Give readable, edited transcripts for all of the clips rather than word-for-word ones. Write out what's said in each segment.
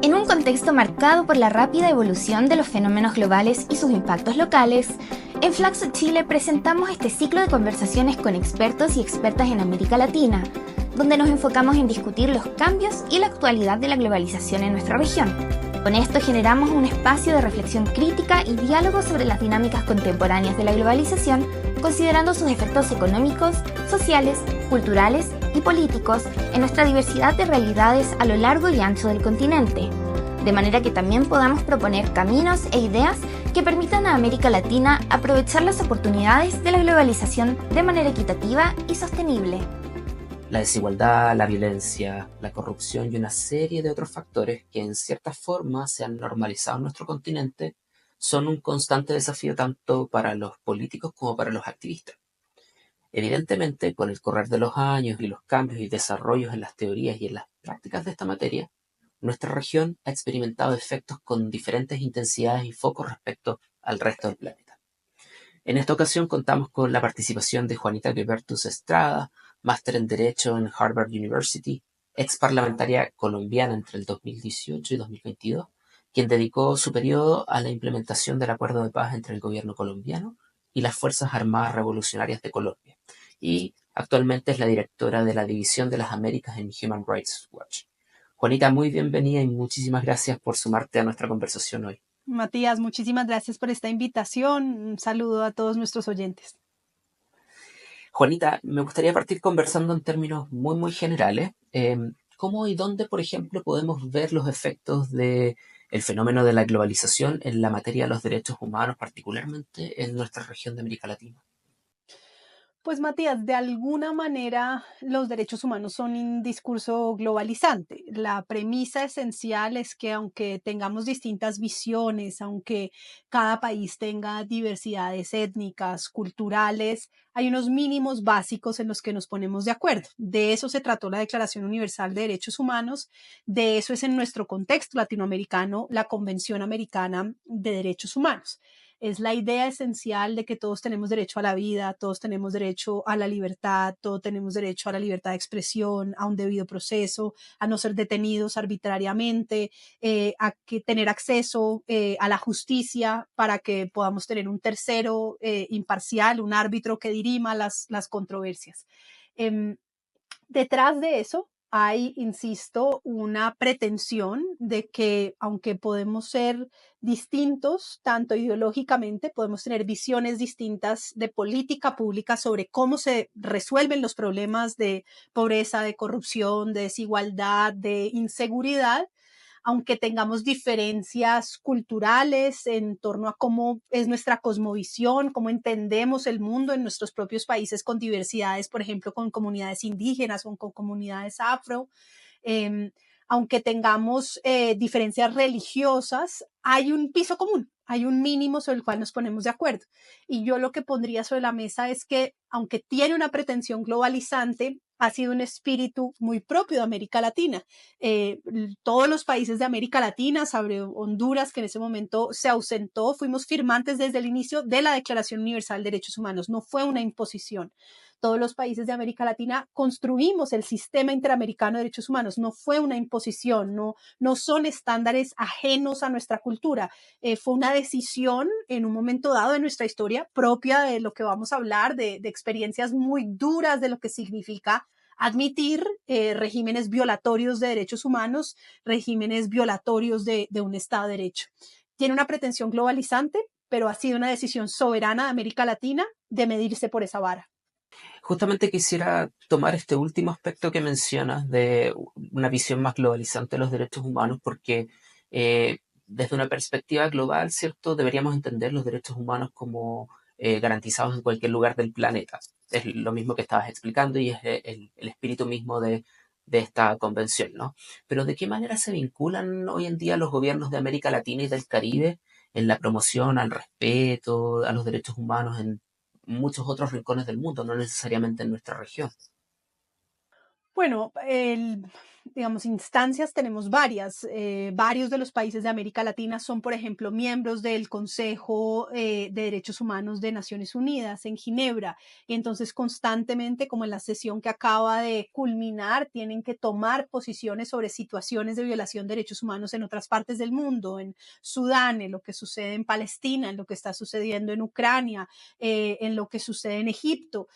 En un contexto marcado por la rápida evolución de los fenómenos globales y sus impactos locales, en Flaxo Chile presentamos este ciclo de conversaciones con expertos y expertas en América Latina, donde nos enfocamos en discutir los cambios y la actualidad de la globalización en nuestra región. Con esto generamos un espacio de reflexión crítica y diálogo sobre las dinámicas contemporáneas de la globalización, considerando sus efectos económicos, sociales, culturales y políticos en nuestra diversidad de realidades a lo largo y ancho del continente, de manera que también podamos proponer caminos e ideas que permitan a América Latina aprovechar las oportunidades de la globalización de manera equitativa y sostenible. La desigualdad, la violencia, la corrupción y una serie de otros factores que en cierta forma se han normalizado en nuestro continente son un constante desafío tanto para los políticos como para los activistas. Evidentemente, con el correr de los años y los cambios y desarrollos en las teorías y en las prácticas de esta materia, nuestra región ha experimentado efectos con diferentes intensidades y focos respecto al resto del planeta. En esta ocasión contamos con la participación de Juanita Guibertus Estrada, máster en Derecho en Harvard University, ex parlamentaria colombiana entre el 2018 y 2022, quien dedicó su periodo a la implementación del acuerdo de paz entre el gobierno colombiano y las Fuerzas Armadas Revolucionarias de Colombia, y actualmente es la directora de la División de las Américas en Human Rights Watch. Juanita, muy bienvenida y muchísimas gracias por sumarte a nuestra conversación hoy. Matías, muchísimas gracias por esta invitación. Un saludo a todos nuestros oyentes. Juanita, me gustaría partir conversando en términos muy generales. ¿Cómo y dónde, por ejemplo, podemos ver los efectos del fenómeno de la globalización en la materia de los derechos humanos, particularmente en nuestra región de América Latina? Pues Matías, de alguna manera los derechos humanos son un discurso globalizante. La premisa esencial es que aunque tengamos distintas visiones, aunque cada país tenga diversidades étnicas, culturales, hay unos mínimos básicos en los que nos ponemos de acuerdo. De eso se trató la Declaración Universal de Derechos Humanos, de eso es en nuestro contexto latinoamericano la Convención Americana de Derechos Humanos. Es la idea esencial de que todos tenemos derecho a la vida, todos tenemos derecho a la libertad, todos tenemos derecho a la libertad de expresión, a un debido proceso, a no ser detenidos arbitrariamente, a que tener acceso a la justicia para que podamos tener un tercero imparcial, un árbitro que dirima las controversias. Em, Detrás de eso hay, insisto, una pretensión de que aunque podemos ser distintos, tanto ideológicamente, podemos tener visiones distintas de política pública sobre cómo se resuelven los problemas de pobreza, de corrupción, de desigualdad, de inseguridad, aunque tengamos diferencias culturales en torno a cómo es nuestra cosmovisión, cómo entendemos el mundo en nuestros propios países con diversidades, por ejemplo, con comunidades indígenas o con comunidades afro. Eh, Aunque tengamos diferencias religiosas, hay un piso común, hay un mínimo sobre el cual nos ponemos de acuerdo. Y yo lo que pondría sobre la mesa es que, aunque tiene una pretensión globalizante, ha sido un espíritu muy propio de América Latina. Todos los países de América Latina, sobre Honduras, que en ese momento se ausentó, fuimos firmantes desde el inicio de la Declaración Universal de Derechos Humanos. No fue una imposición. Todos los países de América Latina construimos el sistema interamericano de derechos humanos. No fue una imposición, no son estándares ajenos a nuestra cultura. Fue una decisión en un momento dado de nuestra historia propia de lo que vamos a hablar, de experiencias muy duras de lo que significa admitir regímenes violatorios de derechos humanos, regímenes violatorios de un Estado de Derecho. Tiene una pretensión globalizante, pero ha sido una decisión soberana de América Latina de medirse por esa vara. Justamente quisiera tomar este último aspecto que mencionas de una visión más globalizante de los derechos humanos, porque desde una perspectiva global, ¿cierto? Deberíamos entender los derechos humanos como garantizados en cualquier lugar del planeta. Es lo mismo que estabas explicando y es el espíritu mismo de esta convención, ¿no? Pero ¿de qué manera se vinculan hoy en día los gobiernos de América Latina y del Caribe en la promoción al respeto, a los derechos humanos en muchos otros rincones del mundo, no necesariamente en nuestra región? Bueno, digamos, instancias tenemos varias. Varios de los países de América Latina son, por ejemplo, miembros del Consejo de Derechos Humanos de Naciones Unidas en Ginebra. Y entonces, constantemente, como en la sesión que acaba de culminar, tienen que tomar posiciones sobre situaciones de violación de derechos humanos en otras partes del mundo, en Sudán, en lo que sucede en Palestina, en lo que está sucediendo en Ucrania, en lo que sucede en Egipto.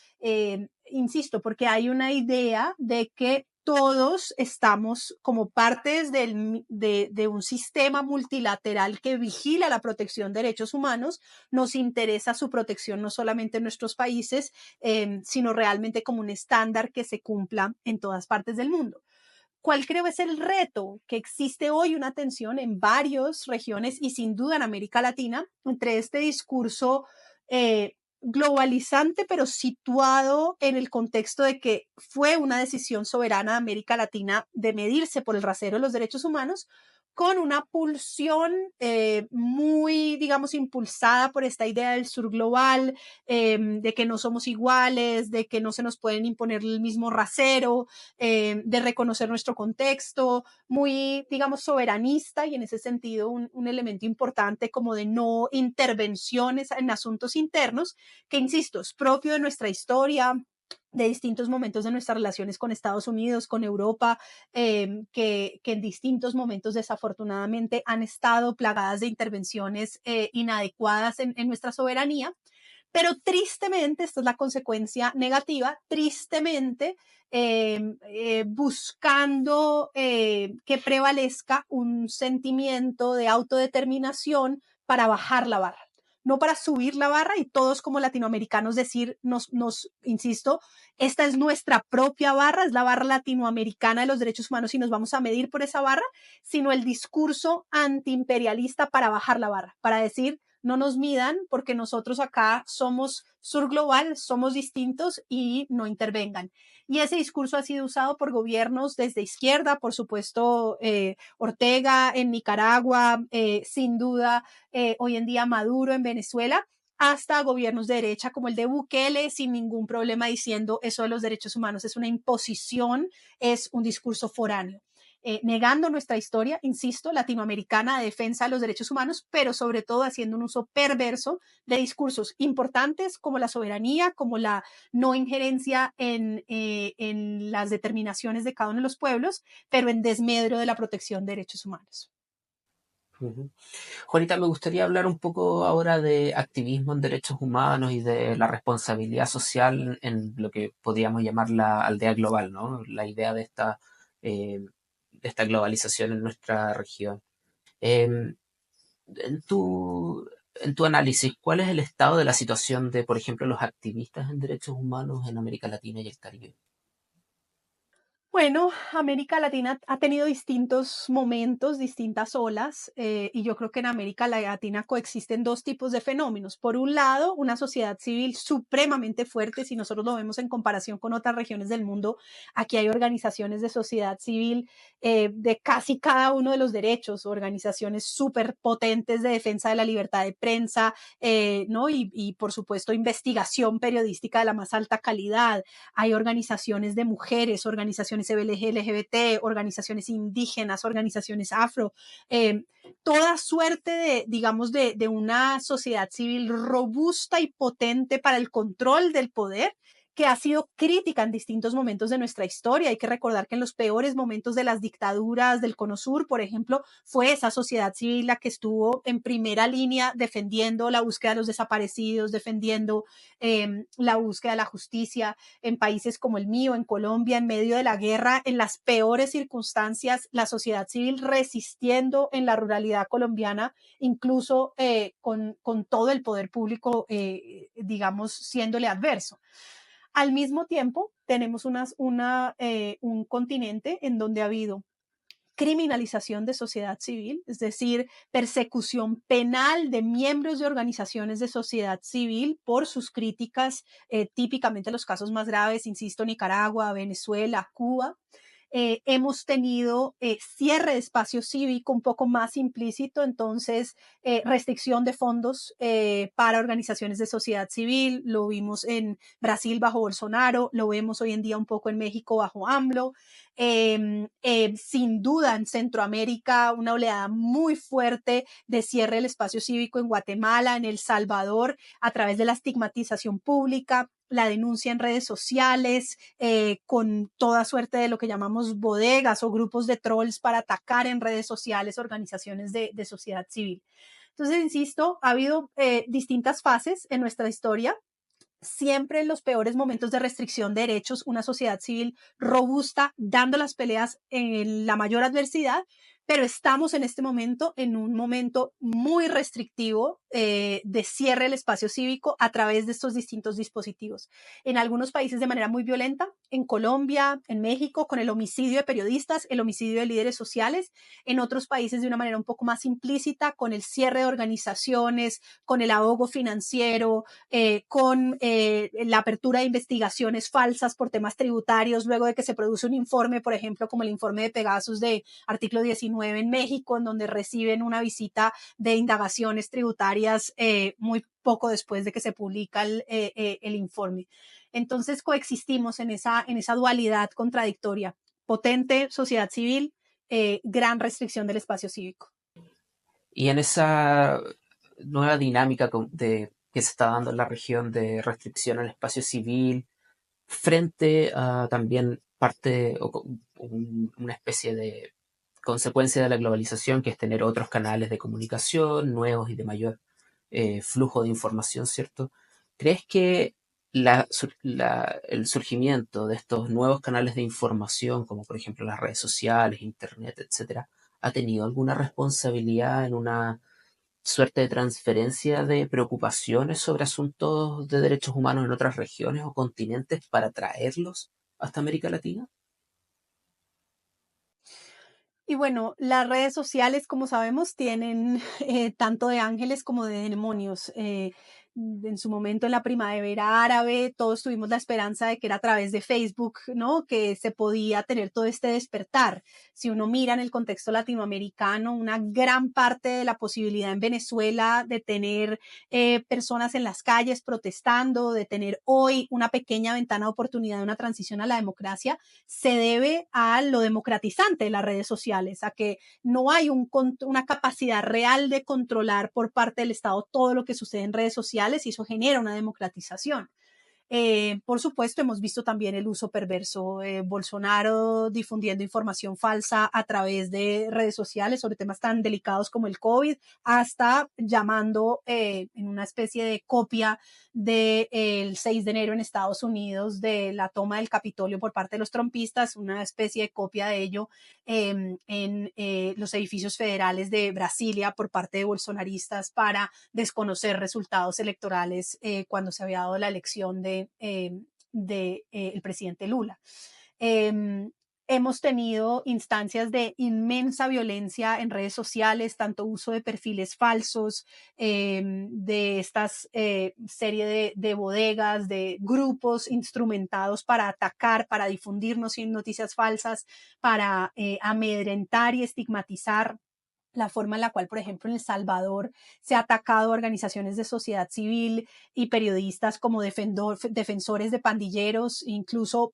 Insisto, porque hay una idea de que todos estamos como partes de un sistema multilateral que vigila la protección de derechos humanos. Nos interesa su protección no solamente en nuestros países, sino realmente como un estándar que se cumpla en todas partes del mundo. ¿Cuál creo es el reto? Que existe hoy una tensión en varias regiones y sin duda en América Latina entre este discurso globalizante, pero situado en el contexto de que fue una decisión soberana de América Latina de medirse por el rasero de los derechos humanos, con una pulsión muy, digamos, impulsada por esta idea del sur global, de que no somos iguales, de que no se nos pueden imponer el mismo rasero, de reconocer nuestro contexto, muy, digamos, soberanista y en ese sentido un elemento importante como de no intervenciones en asuntos internos, que, insisto, es propio de nuestra historia, de distintos momentos de nuestras relaciones con Estados Unidos, con Europa, que en distintos momentos desafortunadamente han estado plagadas de intervenciones inadecuadas en nuestra soberanía. Pero tristemente, esta es la consecuencia negativa, tristemente, buscando que prevalezca un sentimiento de autodeterminación para bajar la barra, no para subir la barra y todos como latinoamericanos decir, insisto, esta es nuestra propia barra, es la barra latinoamericana de los derechos humanos y nos vamos a medir por esa barra, sino el discurso antiimperialista para bajar la barra, para decir, no nos midan porque nosotros acá somos sur global, somos distintos y no intervengan. Y ese discurso ha sido usado por gobiernos desde izquierda, por supuesto, Ortega en Nicaragua, sin duda, hoy en día Maduro en Venezuela, hasta gobiernos de derecha como el de Bukele, sin ningún problema diciendo eso de los derechos humanos es una imposición, es un discurso foráneo. Negando nuestra historia, insisto, latinoamericana de defensa de los derechos humanos, pero sobre todo haciendo un uso perverso de discursos importantes como la soberanía, como la no injerencia en las determinaciones de cada uno de los pueblos, pero en desmedro de la protección de derechos humanos. Ujú. Juanita, me gustaría hablar un poco ahora de activismo en derechos humanos y de la responsabilidad social en lo que podríamos llamar la aldea global, ¿no? La idea de esta globalización en nuestra región. Em, en tu análisis, ¿cuál es el estado de la situación de, por ejemplo, los activistas en derechos humanos en América Latina y el Caribe? Bueno, América Latina ha tenido distintos momentos, distintas olas, y yo creo que en América Latina coexisten dos tipos de fenómenos. Por un lado, una sociedad civil supremamente fuerte, si nosotros lo vemos en comparación con otras regiones del mundo, aquí hay organizaciones de sociedad civil de casi cada uno de los derechos, organizaciones súper potentes de defensa de la libertad de prensa, ¿no? Y por supuesto investigación periodística de la más alta calidad. Hay organizaciones de mujeres, organizaciones LGBT, organizaciones indígenas, organizaciones afro, eh, toda suerte de, digamos, de una sociedad civil robusta y potente para el control del poder que ha sido crítica en distintos momentos de nuestra historia. Hay que recordar que en los peores momentos de las dictaduras del Cono Sur, por ejemplo, fue esa sociedad civil la que estuvo en primera línea defendiendo la búsqueda de los desaparecidos, defendiendo la búsqueda de la justicia en países como el mío, en Colombia, en medio de la guerra, en las peores circunstancias, la sociedad civil resistiendo en la ruralidad colombiana, incluso con todo el poder público, digamos, siéndole adverso. Al mismo tiempo, tenemos un continente en donde ha habido criminalización de sociedad civil, es decir, persecución penal de miembros de organizaciones de sociedad civil por sus críticas, típicamente los casos más graves, insisto, Nicaragua, Venezuela, Cuba, hemos tenido cierre de espacio cívico un poco más implícito, entonces restricción de fondos para organizaciones de sociedad civil, lo vimos en Brasil bajo Bolsonaro, lo vemos hoy en día un poco en México bajo AMLO. Sin duda en Centroamérica una oleada muy fuerte de cierre del espacio cívico en Guatemala, en El Salvador, a través de la estigmatización pública, la denuncia en redes sociales, con toda suerte de lo que llamamos bodegas o grupos de trolls para atacar en redes sociales organizaciones de sociedad civil. Entonces, insisto, ha habido distintas fases en nuestra historia. Siempre en los peores momentos de restricción de derechos, una sociedad civil robusta, dando las peleas en la mayor adversidad, pero estamos en este momento en un momento muy restrictivo de cierre del espacio cívico a través de estos distintos dispositivos. En algunos países de manera muy violenta, en Colombia, en México, con el homicidio de periodistas, el homicidio de líderes sociales, en otros países de una manera un poco más implícita, con el cierre de organizaciones, con el ahogo financiero, con la apertura de investigaciones falsas por temas tributarios, luego de que se produce un informe, por ejemplo, como el informe de Pegasus de artículo 19 en México, en donde reciben una visita de indagaciones tributarias muy poco después de que se publica el informe. Entonces coexistimos en esa dualidad contradictoria, potente sociedad civil, gran restricción del espacio cívico. Y en esa nueva dinámica que se está dando en la región de restricción al espacio civil, frente a también parte o una especie de consecuencia de la globalización, que es tener otros canales de comunicación nuevos y de mayor flujo de información, ¿cierto? ¿Crees que el surgimiento de estos nuevos canales de información, como por ejemplo las redes sociales, internet, etcétera, ha tenido alguna responsabilidad en una suerte de transferencia de preocupaciones sobre asuntos de derechos humanos en otras regiones o continentes para traerlos hasta América Latina? Y bueno, las redes sociales, como sabemos, tienen tanto de ángeles como de demonios. En su momento, en la primavera árabe, todos tuvimos la esperanza de que era a través de Facebook, ¿no? Que se podía tener todo este despertar. Si uno mira en el contexto latinoamericano, una gran parte de la posibilidad en Venezuela de tener personas en las calles protestando, de tener hoy una pequeña ventana de oportunidad de una transición a la democracia, se debe a lo democratizante de las redes sociales, a que no hay una capacidad real de controlar por parte del Estado todo lo que sucede en redes sociales y eso genera una democratización. Por supuesto, hemos visto también el uso perverso. Bolsonaro difundiendo información falsa a través de redes sociales sobre temas tan delicados como el COVID, hasta llamando en una especie de copia del 6 de enero en Estados Unidos de la toma del Capitolio por parte de los trumpistas, una especie de copia de ello en los edificios federales de Brasilia por parte de bolsonaristas para desconocer resultados electorales cuando se había dado la elección el presidente Lula. Hemos tenido instancias de inmensa violencia en redes sociales, tanto uso de perfiles falsos, de estas serie de bodegas, de grupos instrumentados para atacar, para difundirnos noticias falsas, para amedrentar y estigmatizar. La forma en la cual, por ejemplo, en El Salvador se ha atacado a organizaciones de sociedad civil y periodistas como defensores de pandilleros, incluso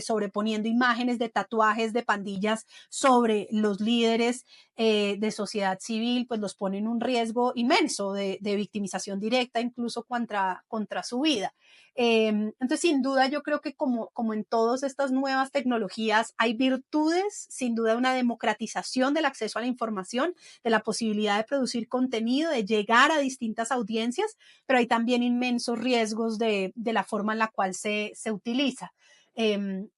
sobreponiendo imágenes de tatuajes de pandillas sobre los líderes de sociedad civil, pues los pone en un riesgo inmenso de victimización directa, incluso contra su vida. Entonces, sin duda, yo creo que como en todas estas nuevas tecnologías, hay virtudes, sin duda, una democratización del acceso a la información, de la posibilidad de producir contenido, de llegar a distintas audiencias, pero hay también inmensos riesgos de la forma en la cual se utiliza.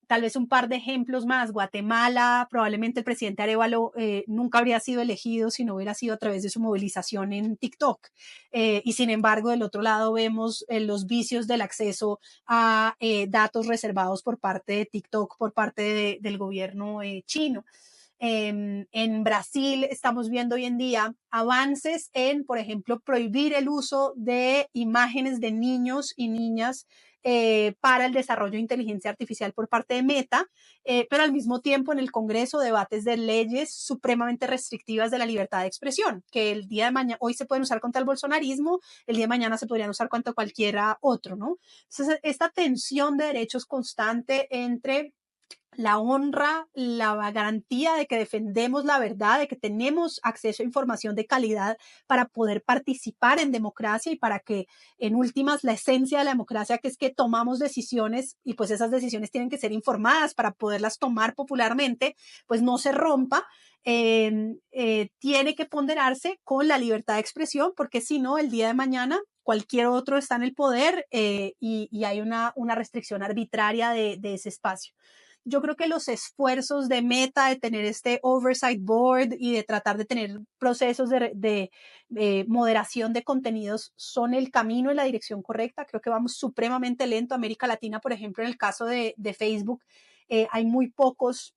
Tal vez un par de ejemplos más. Guatemala, probablemente el presidente Arévalo nunca habría sido elegido si no hubiera sido a través de su movilización en TikTok. Y sin embargo, del otro lado vemos los vicios del acceso a datos reservados por parte de TikTok, por parte del gobierno chino. En Brasil estamos viendo hoy en día avances en, por ejemplo, prohibir el uso de imágenes de niños y niñas para el desarrollo de inteligencia artificial por parte de Meta, pero al mismo tiempo en el Congreso debates de leyes supremamente restrictivas de la libertad de expresión, que el día de mañana, hoy se pueden usar contra el bolsonarismo, el día de mañana se podrían usar contra cualquiera otro, ¿no? Entonces, esta tensión de derechos constante entre la honra, la garantía de que defendemos la verdad, de que tenemos acceso a información de calidad para poder participar en democracia y para que, en últimas, la esencia de la democracia, que es que tomamos decisiones y pues esas decisiones tienen que ser informadas para poderlas tomar popularmente, pues no se rompa. Tiene que ponderarse con la libertad de expresión, porque si no, el día de mañana cualquier otro está en el poder y hay una restricción arbitraria de ese espacio. Yo creo que los esfuerzos de Meta de tener este oversight board y de tratar de tener procesos de moderación de contenidos son el camino en la dirección correcta. Creo que vamos supremamente lento. América Latina, por ejemplo, en el caso de Facebook, hay muy pocos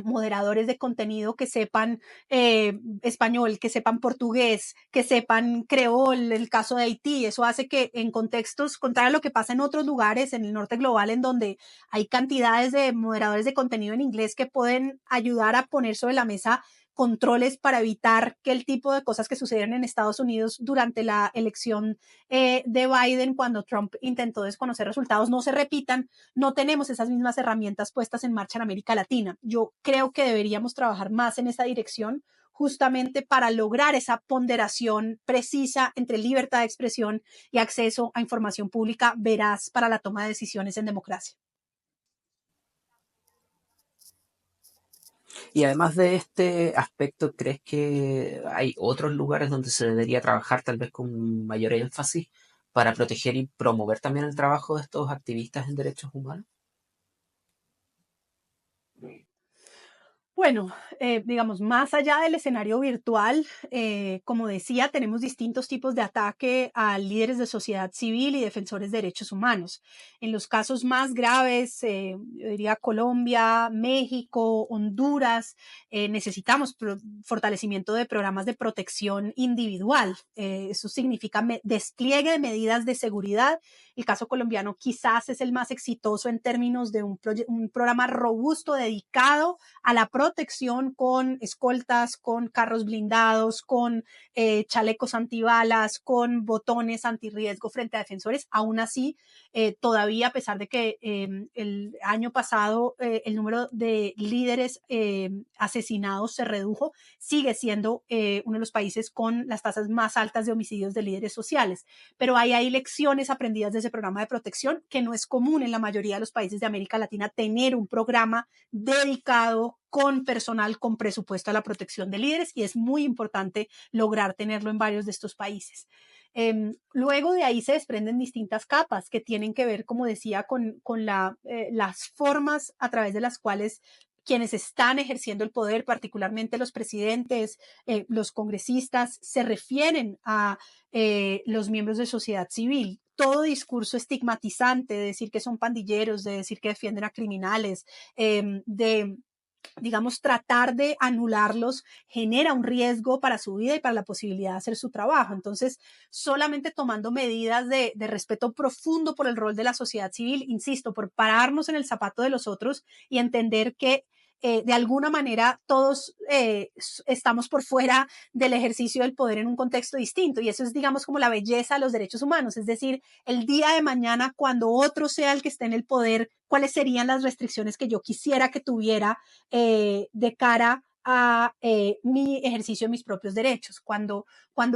moderadores de contenido que sepan español, que sepan portugués, que sepan creol, el caso de Haití. Eso hace que en contextos, contrario a lo que pasa en otros lugares, en el norte global, en donde hay cantidades de moderadores de contenido en inglés que pueden ayudar a poner sobre la mesa controles para evitar que el tipo de cosas que sucedieron en Estados Unidos durante la elección de Biden, cuando Trump intentó desconocer resultados, no se repitan. No tenemos esas mismas herramientas puestas en marcha en América Latina. Yo creo que deberíamos trabajar más en esa dirección justamente para lograr esa ponderación precisa entre libertad de expresión y acceso a información pública veraz para la toma de decisiones en democracia. Y además de este aspecto, ¿crees que hay otros lugares donde se debería trabajar tal vez con mayor énfasis para proteger y promover también el trabajo de estos activistas en derechos humanos? Bueno, digamos, más allá del escenario virtual, como decía, tenemos distintos tipos de ataque a líderes de sociedad civil y defensores de derechos humanos. En los casos más graves, yo diría Colombia, México, Honduras, necesitamos fortalecimiento de programas de protección individual. Eso significa despliegue de medidas de seguridad. El caso colombiano quizás es el más exitoso en términos de un programa robusto dedicado a la protección con escoltas, con carros blindados, con chalecos antibalas, con botones antirriesgo frente a defensores. Aún así, todavía, a pesar de que el año pasado el número de líderes asesinados se redujo, sigue siendo uno de los países con las tasas más altas de homicidios de líderes sociales. Pero hay lecciones aprendidas de ese programa de protección que no es común en la mayoría de los países de América Latina tener un programa dedicado con personal, con presupuesto a la protección de líderes, y es muy importante lograr tenerlo en varios de estos países. Luego de ahí se desprenden distintas capas que tienen que ver, como decía, con las formas a través de las cuales quienes están ejerciendo el poder, particularmente los presidentes, los congresistas, se refieren a los miembros de sociedad civil. Todo discurso estigmatizante de decir que son pandilleros, de decir que defienden a criminales, de digamos, tratar de anularlos genera un riesgo para su vida y para la posibilidad de hacer su trabajo. Entonces, solamente tomando medidas de respeto profundo por el rol de la sociedad civil, insisto, por pararnos en el zapato de los otros y entender que de alguna manera todos estamos por fuera del ejercicio del poder en un contexto distinto, y eso es, digamos, como la belleza de los derechos humanos. Es decir, el día de mañana, cuando otro sea el que esté en el poder, ¿cuáles serían las restricciones que yo quisiera que tuviera de cara a mi ejercicio de mis propios derechos? Cuando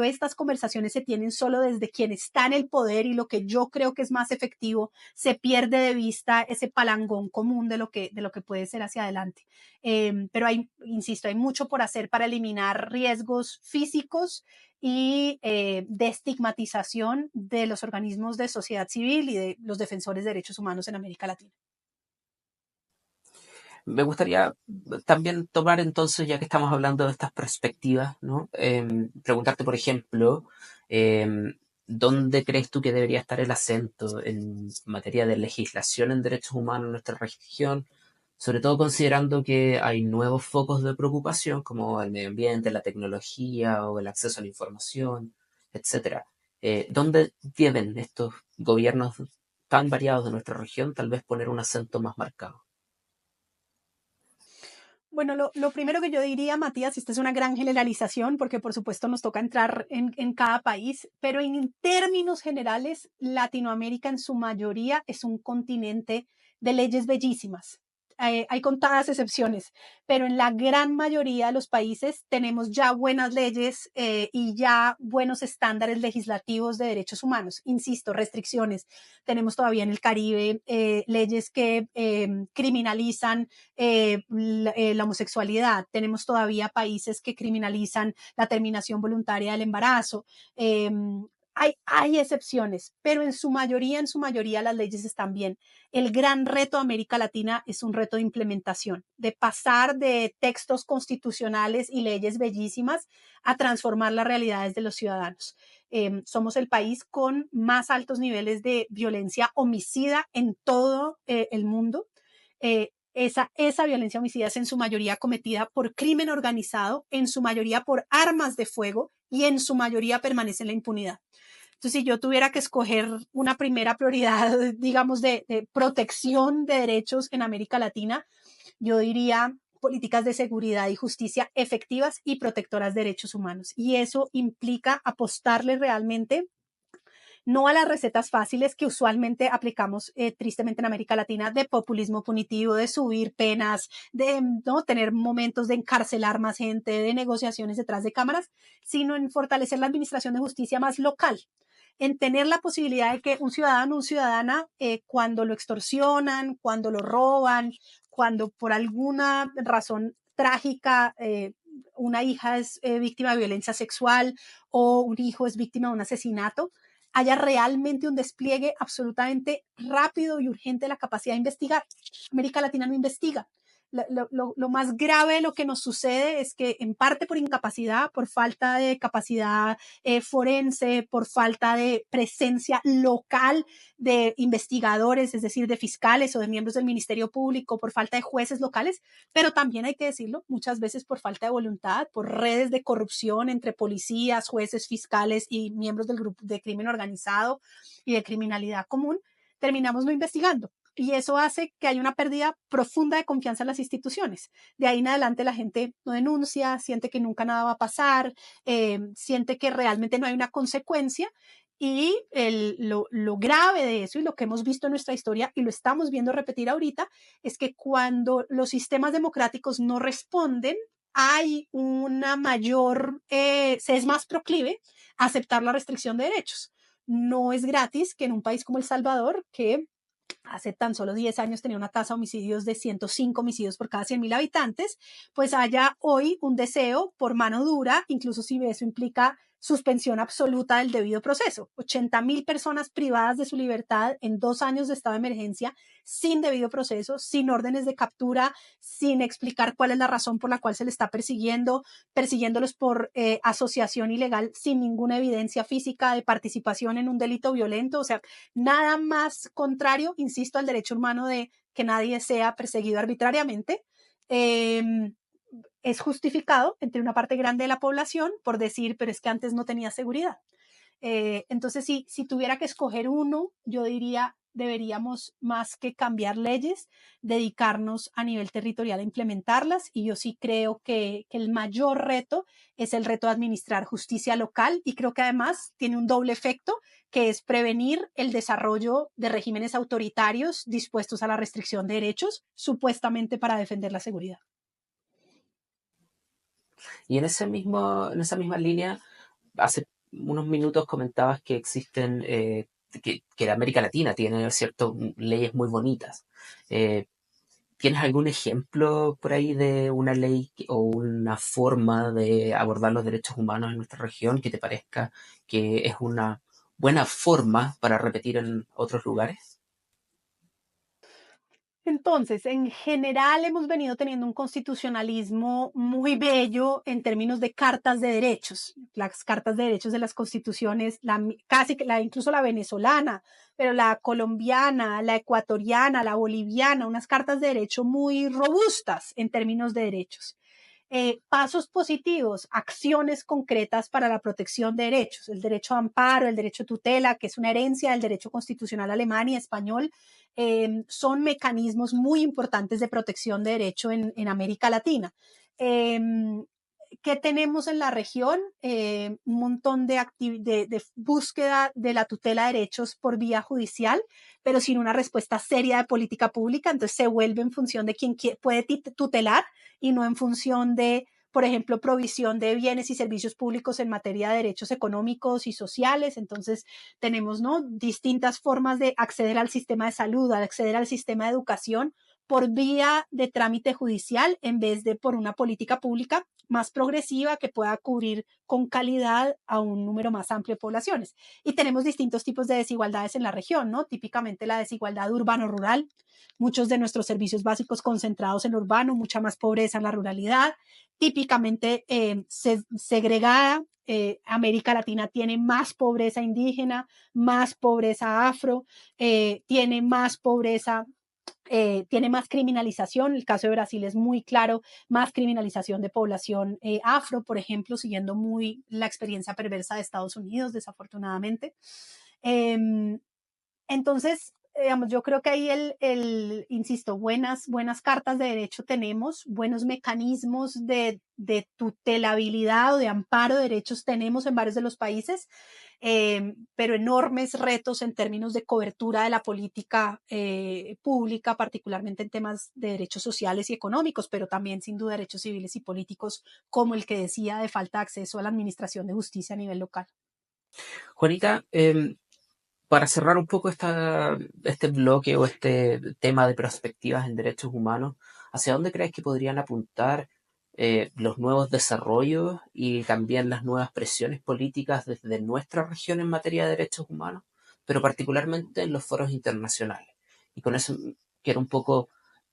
estas conversaciones se tienen solo desde quien está en el poder y lo que yo creo que es más efectivo, se pierde de vista ese palangón común de lo que puede ser hacia adelante. Pero insisto, hay mucho por hacer para eliminar riesgos físicos y de estigmatización de los organismos de sociedad civil y de los defensores de derechos humanos en América Latina. Me gustaría también tomar entonces, ya que estamos hablando de estas perspectivas, ¿no? Preguntarte, por ejemplo, ¿dónde crees tú que debería estar el acento en materia de legislación en derechos humanos en nuestra región? Sobre todo considerando que hay nuevos focos de preocupación como el medio ambiente, la tecnología o el acceso a la información, etcétera. ¿Dónde deben estos gobiernos tan variados de nuestra región, tal vez poner un acento más marcado. Bueno, lo primero que yo diría, Matías, esta es una gran generalización porque por supuesto nos toca entrar en cada país, pero en términos generales, Latinoamérica en su mayoría es un continente de leyes bellísimas. Hay contadas excepciones, pero en la gran mayoría de los países tenemos ya buenas leyes y ya buenos estándares legislativos de derechos humanos. Insisto, restricciones. Tenemos todavía en el Caribe leyes que criminalizan la homosexualidad. Tenemos todavía países que criminalizan la terminación voluntaria del embarazo. Hay excepciones, pero en su mayoría las leyes están bien. El gran reto de América Latina es un reto de implementación, de pasar de textos constitucionales y leyes bellísimas a transformar las realidades de los ciudadanos. Somos el país con más altos niveles de violencia homicida en todo el mundo. Esa violencia homicida es en su mayoría cometida por crimen organizado, en su mayoría por armas de fuego y en su mayoría permanece en la impunidad. Entonces, si yo tuviera que escoger una primera prioridad, digamos, de protección de derechos en América Latina, yo diría políticas de seguridad y justicia efectivas y protectoras de derechos humanos. Y eso implica apostarle realmente no a las recetas fáciles que usualmente aplicamos tristemente en América Latina de populismo punitivo, de subir penas, de no tener momentos de encarcelar más gente, de negociaciones detrás de cámaras, sino en fortalecer la administración de justicia más local, en tener la posibilidad de que un ciudadano o ciudadana, cuando lo extorsionan, cuando lo roban, cuando por alguna razón trágica una hija es víctima de violencia sexual o un hijo es víctima de un asesinato, haya realmente un despliegue absolutamente rápido y urgente de la capacidad de investigar. América Latina no investiga. Lo más grave de lo que nos sucede es que en parte por incapacidad, por falta de capacidad forense, por falta de presencia local de investigadores, es decir, de fiscales o de miembros del Ministerio Público, por falta de jueces locales, pero también hay que decirlo, muchas veces por falta de voluntad, por redes de corrupción entre policías, jueces, fiscales y miembros del grupo de crimen organizado y de criminalidad común, terminamos no investigando. Y eso hace que haya una pérdida profunda de confianza en las instituciones. De ahí en adelante la gente no denuncia, siente que nunca nada va a pasar, siente que realmente no hay una consecuencia. Y lo grave de eso y lo que hemos visto en nuestra historia y lo estamos viendo repetir ahorita es que cuando los sistemas democráticos no responden, hay una mayor, se es más proclive a aceptar la restricción de derechos. No es gratis que en un país como El Salvador, que hace tan solo 10 años tenía una tasa de homicidios de 105 homicidios por cada 100.000 habitantes, pues haya hoy un deseo por mano dura, incluso si eso implica suspensión absoluta del debido proceso. 80.000 personas privadas de su libertad en 2 años de estado de emergencia, sin debido proceso, sin órdenes de captura, sin explicar cuál es la razón por la cual se le está persiguiéndolos por asociación ilegal, sin ninguna evidencia física de participación en un delito violento. O sea, nada más contrario, insisto, al derecho humano de que nadie sea perseguido arbitrariamente. Es justificado entre una parte grande de la población por decir, pero es que antes no tenía seguridad. Entonces, si tuviera que escoger uno, yo diría, deberíamos más que cambiar leyes, dedicarnos a nivel territorial a implementarlas. Y yo sí creo que el mayor reto es el reto de administrar justicia local y creo que además tiene un doble efecto, que es prevenir el desarrollo de regímenes autoritarios dispuestos a la restricción de derechos, supuestamente para defender la seguridad. Y en esa misma línea, hace unos minutos comentabas que existen, que la América Latina tiene ciertas leyes muy bonitas. Eh, ¿Tienes algún ejemplo por ahí de una ley o una forma de abordar los derechos humanos en nuestra región que te parezca que es una buena forma para repetir en otros lugares? Entonces, en general hemos venido teniendo un constitucionalismo muy bello en términos de cartas de derechos. Las cartas de derechos de las constituciones, casi incluso la venezolana, pero la colombiana, la ecuatoriana, la boliviana, unas cartas de derecho muy robustas en términos de derechos. pasos positivos, acciones concretas para la protección de derechos, el derecho a amparo, el derecho a tutela, que es una herencia del derecho constitucional alemán y español, son mecanismos muy importantes de protección de derecho en América Latina. Eh, ¿Qué tenemos en la región? Un montón de búsqueda de la tutela de derechos por vía judicial, pero sin una respuesta seria de política pública. Entonces se vuelve en función de quién puede tutelar y no en función de, por ejemplo, provisión de bienes y servicios públicos en materia de derechos económicos y sociales. Entonces tenemos, ¿no?, distintas formas de acceder al sistema de salud, acceder al sistema de educación por vía de trámite judicial en vez de por una política pública más progresiva que pueda cubrir con calidad a un número más amplio de poblaciones. Y tenemos distintos tipos de desigualdades en la región, ¿no? Típicamente la desigualdad urbano-rural, muchos de nuestros servicios básicos concentrados en lo urbano, mucha más pobreza en la ruralidad, típicamente segregada. América Latina tiene más pobreza indígena, más pobreza afro, tiene más pobreza, tiene más criminalización. El caso de Brasil es muy claro, más criminalización de población afro, por ejemplo, siguiendo muy la experiencia perversa de Estados Unidos, desafortunadamente. Eh, entonces, digamos, yo creo que ahí insisto, buenas cartas de derecho tenemos, buenos mecanismos de tutelabilidad o de amparo de derechos tenemos en varios de los países, pero enormes retos en términos de cobertura de la política pública, particularmente en temas de derechos sociales y económicos, pero también sin duda derechos civiles y políticos, como el que decía de falta de acceso a la administración de justicia a nivel local. Juanita, para cerrar un poco este bloque o este tema de perspectivas en derechos humanos, ¿hacia dónde crees que podrían apuntar los nuevos desarrollos y también las nuevas presiones políticas desde nuestra región en materia de derechos humanos, pero particularmente en los foros internacionales? Y con eso quiero un poco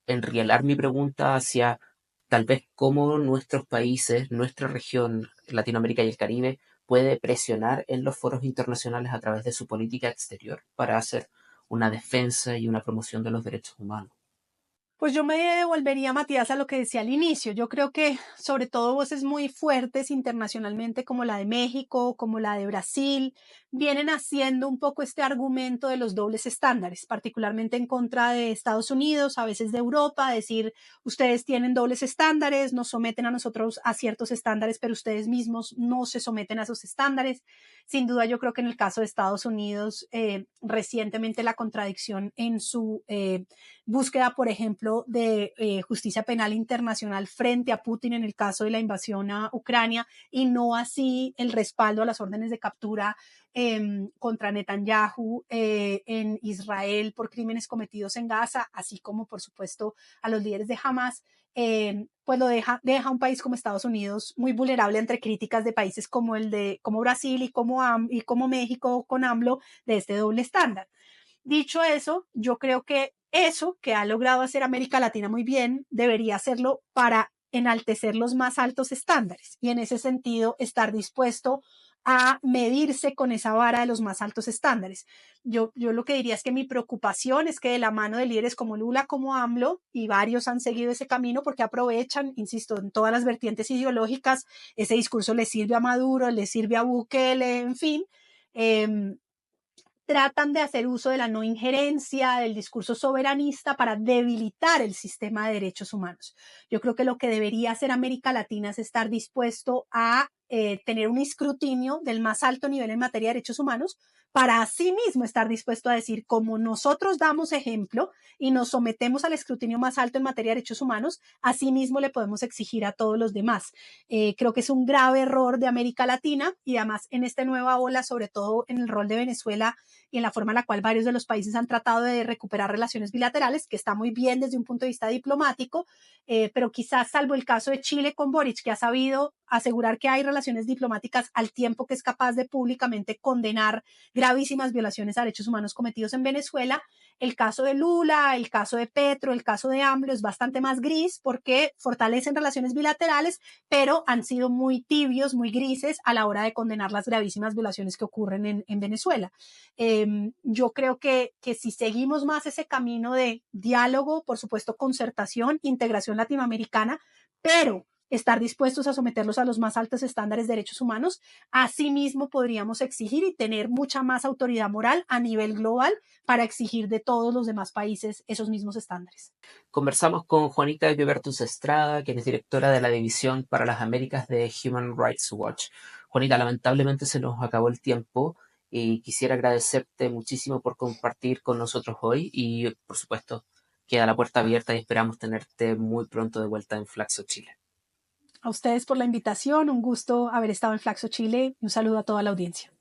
enrielar mi pregunta hacia tal vez cómo nuestros países, nuestra región, Latinoamérica y el Caribe, puede presionar en los foros internacionales a través de su política exterior para hacer una defensa y una promoción de los derechos humanos. Pues yo me devolvería, Matías, a lo que decía al inicio. Yo creo que sobre todo voces muy fuertes internacionalmente como la de México, como la de Brasil, vienen haciendo un poco este argumento de los dobles estándares, particularmente en contra de Estados Unidos, a veces de Europa, decir, ustedes tienen dobles estándares, nos someten a nosotros a ciertos estándares, pero ustedes mismos no se someten a esos estándares. Sin duda, yo creo que en el caso de Estados Unidos, recientemente la contradicción en su búsqueda, por ejemplo, de justicia penal internacional frente a Putin en el caso de la invasión a Ucrania, y no así el respaldo a las órdenes de captura contra Netanyahu en Israel por crímenes cometidos en Gaza, así como, por supuesto, a los líderes de Hamas, pues lo deja un país como Estados Unidos muy vulnerable entre críticas de países como Brasil y como México con AMLO, de este doble estándar. Dicho eso, yo creo que eso que ha logrado hacer América Latina muy bien debería hacerlo para enaltecer los más altos estándares y en ese sentido estar dispuesto a medirse con esa vara de los más altos estándares. Yo lo que diría es que mi preocupación es que de la mano de líderes como Lula, como AMLO, y varios han seguido ese camino porque aprovechan, insisto, en todas las vertientes ideológicas, ese discurso le sirve a Maduro, le sirve a Bukele, en fin, tratan de hacer uso de la no injerencia, del discurso soberanista para debilitar el sistema de derechos humanos. Yo creo que lo que debería hacer América Latina es estar dispuesto a tener un escrutinio del más alto nivel en materia de derechos humanos para así mismo estar dispuesto a decir, como nosotros damos ejemplo y nos sometemos al escrutinio más alto en materia de derechos humanos, así mismo le podemos exigir a todos los demás. Creo que es un grave error de América Latina y además en esta nueva ola, sobre todo en el rol de Venezuela y en la forma en la cual varios de los países han tratado de recuperar relaciones bilaterales, que está muy bien desde un punto de vista diplomático, pero quizás salvo el caso de Chile con Boric, que ha sabido asegurar que hay relaciones diplomáticas al tiempo que es capaz de públicamente condenar gravísimas violaciones a derechos humanos cometidos en Venezuela, el caso de Lula, el caso de Petro, el caso de AMLO es bastante más gris porque fortalecen relaciones bilaterales, pero han sido muy tibios, muy grises a la hora de condenar las gravísimas violaciones que ocurren en Venezuela. Yo creo que si seguimos más ese camino de diálogo, por supuesto, concertación, integración latinoamericana, pero estar dispuestos a someterlos a los más altos estándares de derechos humanos. Asimismo, podríamos exigir y tener mucha más autoridad moral a nivel global para exigir de todos los demás países esos mismos estándares. Conversamos con Juanita Llobertus Estrada, quien es directora de la División para las Américas de Human Rights Watch. Juanita, lamentablemente se nos acabó el tiempo y quisiera agradecerte muchísimo por compartir con nosotros hoy y, por supuesto, queda la puerta abierta y esperamos tenerte muy pronto de vuelta en Flaxo, Chile. A ustedes por la invitación, un gusto haber estado en Flaxo Chile y un saludo a toda la audiencia.